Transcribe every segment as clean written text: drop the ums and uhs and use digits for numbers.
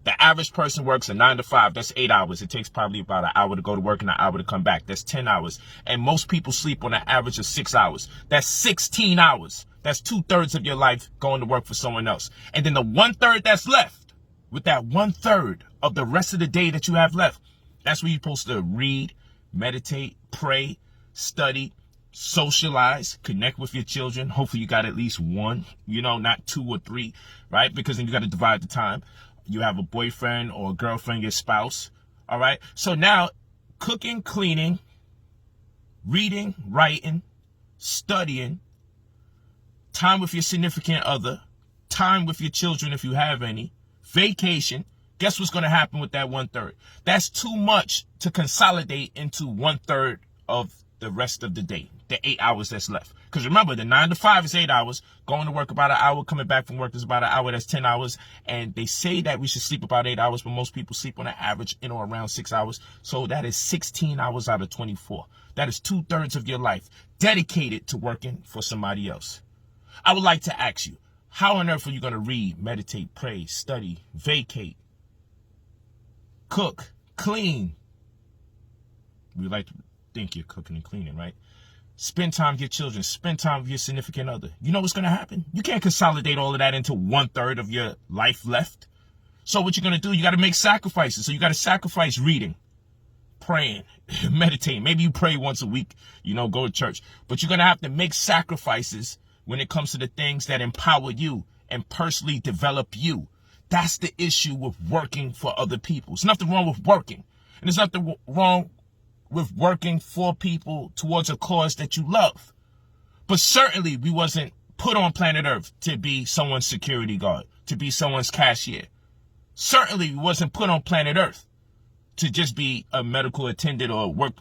The average person works a 9 to 5. That's 8 hours. It takes probably about an hour to go to work and an hour to come back. That's 10 hours. And most people sleep on an average of 6 hours. That's 16 hours. That's 2/3 of your life going to work for someone else. And then the 1/3 that's left, with that 1/3 of the rest of the day that you have left, that's where you're supposed to read, meditate, pray, study, socialize, connect with your children. Hopefully you got at least one, not 2 or 3, right? Because then you got to divide the time. You have a boyfriend or a girlfriend, your spouse. All right. So now cooking, cleaning, reading, writing, studying, time with your significant other, time with your children if you have any, vacation. Guess what's going to happen with that 1/3? That's too much to consolidate into 1/3 of the rest of the day, the 8 hours that's left. Because remember, the 9 to 5 is 8 hours. Going to work about an hour, coming back from work is about an hour. That's 10 hours. And they say that we should sleep about 8 hours, but most people sleep on an average in or around 6 hours. So that is 16 hours out of 24. That is 2/3 of your life dedicated to working for somebody else. I would like to ask you, how on earth are you going to read, meditate, pray, study, vacate, cook, clean? We like to think you're cooking and cleaning, right? Spend time with your children. Spend time with your significant other. You know what's going to happen? You can't consolidate all of that into 1/3 of your life left. So what you're going to do, you got to make sacrifices. So you got to sacrifice reading, praying, meditating. Maybe you pray once a week, go to church. But you're going to have to make sacrifices when it comes to the things that empower you and personally develop you. That's the issue with working for other people. There's nothing wrong with working. And there's nothing wrong with working for people towards a cause that you love. But certainly we wasn't put on planet Earth to be someone's security guard, to be someone's cashier. Certainly we wasn't put on planet Earth to just be a medical attendant or work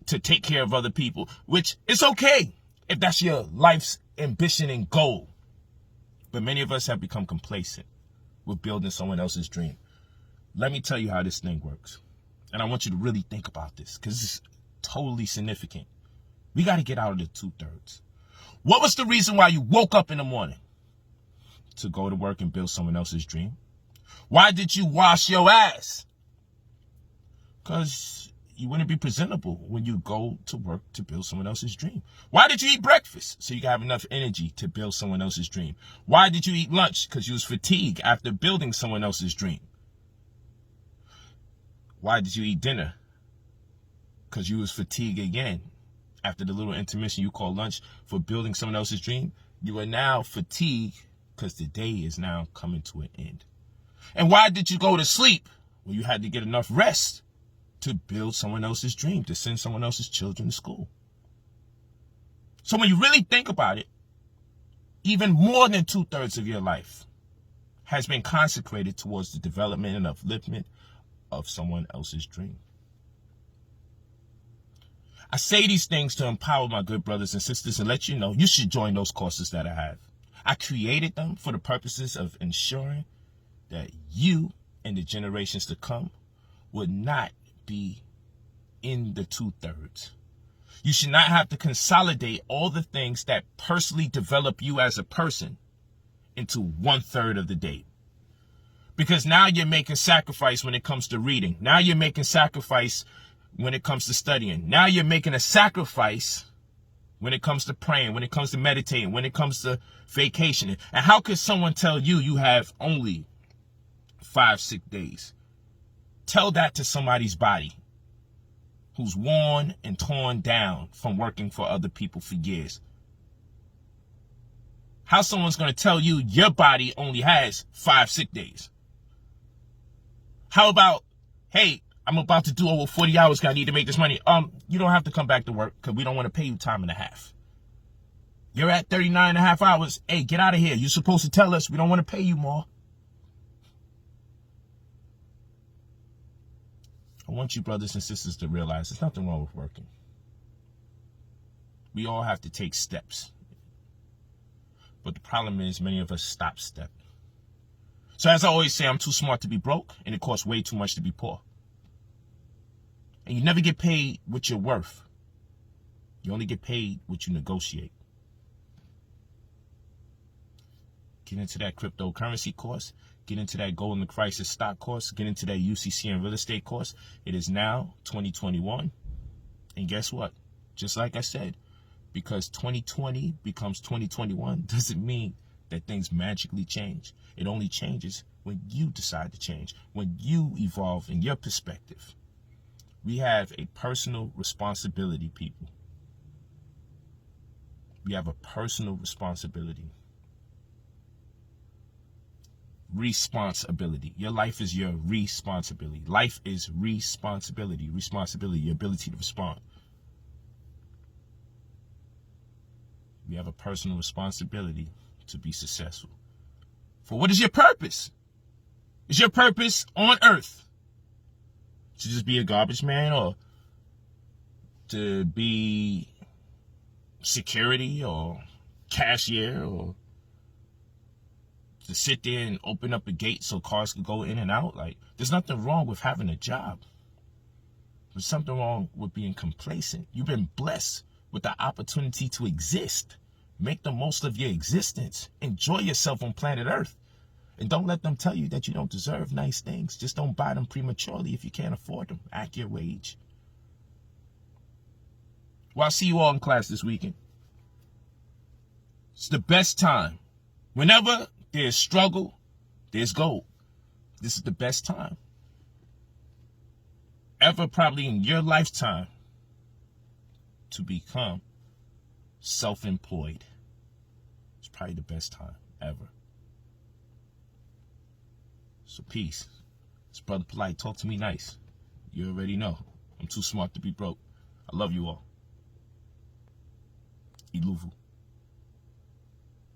to take care of other people, which is okay if that's your life's ambition and goal. But many of us have become complacent with building someone else's dream. Let me tell you how this thing works. And I want you to really think about this because it's totally significant. We got to get out of the 2/3. What was the reason why you woke up in the morning? To go to work and build someone else's dream. Why did you wash your ass? Because you wouldn't be presentable when you go to work to build someone else's dream. Why did you eat breakfast? So you can have enough energy to build someone else's dream. Why did you eat lunch? Because you was fatigued after building someone else's dream. Why did you eat dinner? Because you was fatigued again. After the little intermission you call lunch for building someone else's dream, you are now fatigued because the day is now coming to an end. And why did you go to sleep? Well, you had to get enough rest to build someone else's dream, to send someone else's children to school. So when you really think about it, even more than 2/3 of your life has been consecrated towards the development and upliftment of someone else's dream. I say these things to empower my good brothers and sisters and let you know you should join those courses that I have. I created them for the purposes of ensuring that you and the generations to come would not be in the 2/3. You should not have to consolidate all the things that personally develop you as a person into 1/3 of the day. Because now you're making sacrifice when it comes to reading. Now you're making sacrifice when it comes to studying. Now you're making a sacrifice when it comes to praying, when it comes to meditating, when it comes to vacationing. And how could someone tell you you have only 5 sick days? Tell that to somebody's body who's worn and torn down from working for other people for years. How someone's going to tell you your body only has 5 sick days? How about, hey, I'm about to do over 40 hours because I need to make this money. You don't have to come back to work because we don't want to pay you time and a half. You're at 39 and a half hours. Hey, get out of here. You're supposed to tell us we don't want to pay you more. I want you brothers and sisters to realize there's nothing wrong with working. We all have to take steps. But the problem is many of us stop step. So as I always say, I'm too smart to be broke, and it costs way too much to be poor. And you never get paid what you're worth. You only get paid what you negotiate. Get into that cryptocurrency course. Get get into that gold in the crisis stock course, get into that UCC and real estate course. It is now 2021. And guess what? Just like I said, because 2020 becomes 2021 doesn't mean that things magically change. It only changes when you decide to change, when you evolve in your perspective. We have a personal responsibility, people. We have a personal responsibility. Responsibility. Your life is your responsibility. Life is responsibility. Responsibility, your ability to respond. We have a personal responsibility to be successful. For what is your purpose? Is your purpose on earth to just be a garbage man, or to be security or cashier, or to sit there and open up a gate so cars can go in and out? Like, there's nothing wrong with having a job. There's something wrong with being complacent. You've been blessed with the opportunity to exist. Make the most of your existence. Enjoy yourself on planet Earth. And don't let them tell you that you don't deserve nice things. Just don't buy them prematurely if you can't afford them. Act your wage. Well, I'll see you all in class this weekend. It's the best time. Whenever there's struggle, there's gold. This is the best time ever, probably in your lifetime, to become self-employed. It's probably the best time ever. So peace. It's Brother Polight. Talk to me nice. You already know. I'm too smart to be broke. I love you all. Iluvu.